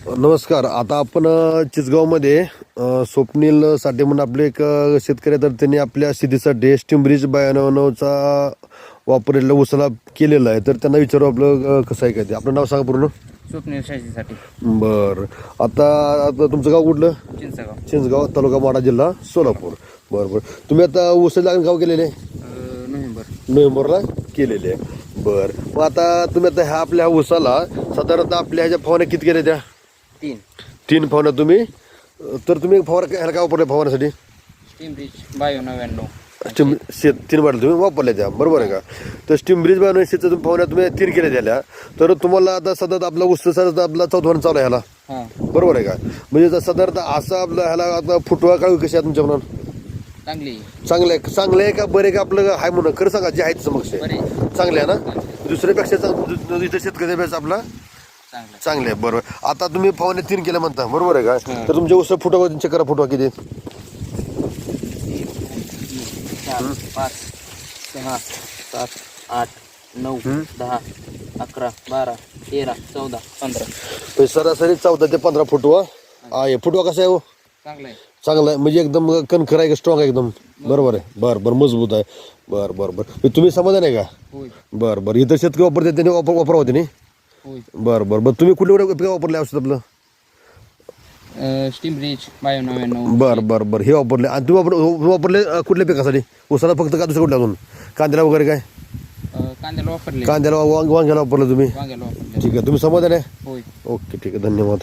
नमस्कार. आता आपण चिचगावमध्ये स्वप्नील साठे म्हणून आपले एक शेतकरी, तर त्यांनी आपल्या शेतीसाठी स्टीमब्रिज 92चा वापरलेला उसाला केलेला आहे. तर त्यांना विचारू आपलं कसं आहे काय ते. आपलं नाव सांगा पूर्ण. स्वप्नील शेतीसाठी. बरं. आता तुमचं गाव कुठलं? चिंचगाव. चिंचगाव, तालुका माढा, जिल्हा सोलापूर. बरं. तुम्ही आता ऊसाची लागण गाव केलेले? नोव्हेंबरला केलेले आहे. बरं. मग आता तुम्ही आता ह्या आपल्या ऊसाला साधारणतः आपल्या ह्याच्या फवारण्या किती केल्या त्या? तीन फवारण्या तुम्ही. तर तुम्ही ह्याला काय वापरले फवारण्यासाठी? स्टीमब्रिज 9299. तीन बाटल्या तुम्ही वापरल्या त्या, बरोबर आहे का? तर स्टीमब्रिज 9200 तुम्ही फवारण्या तुम्ही 3 केल्या त्याला. तर तुम्हाला आता सतत आपला ऊस सतत आपला 4थं फवारणी चालू आहे ह्याला, बरोबर आहे का? म्हणजे साधारणतः असं आपलं ह्याला आता फुटवा काळू कशी आहे तुमच्या म्हणून? चांगलं आहे का? बरे का? आपलं हाय म्हणून खरं सांगा, जे आहे समक्ष चांगले आहे ना? दुसऱ्यापेक्षा इतर शेतकऱ्यापेक्षा आपला चांगले आहे. बरोबर. आता तुम्ही फवारणी 3 केल्या म्हणता, बरोबर आहे का? तर तुमच्या ऊस फुटवा चेक करा, फुटवा किती? 4, 5, 6, 7, 8, 9, 10, 11, 12, 13, 14, 15. सरासरी 14 ते 15 फुटवा आहे. फुटवा कसा आहे हो? चांगला आहे. म्हणजे एकदम कणखर आहे का? स्ट्रॉंग आहे एकदम? बरोबर आहे. बरं मजबूत आहे. बरं तुम्ही समाधान आहे का? बरं. इथं शेतकरी वापरते त्याने वापरा होते नाही? बरं. तुम्ही कुठले पिकं वापरले औषध आपलं? स्टीमब्रिज 9299. बरं. हे वापरले. आणि तुम्ही वापरले कुठल्या पिकासाठी? उसाला फक्त का दुसरं कुठल्या अजून? कांद्याला वगैरे काय? कांद्याला वापरले. कांद्याला वांग्याला वापरलं तुम्ही? वांग्याला वापरले. ठीक आहे. तुम्ही समाधान आहे? ओके, ठीक आहे. धन्यवाद.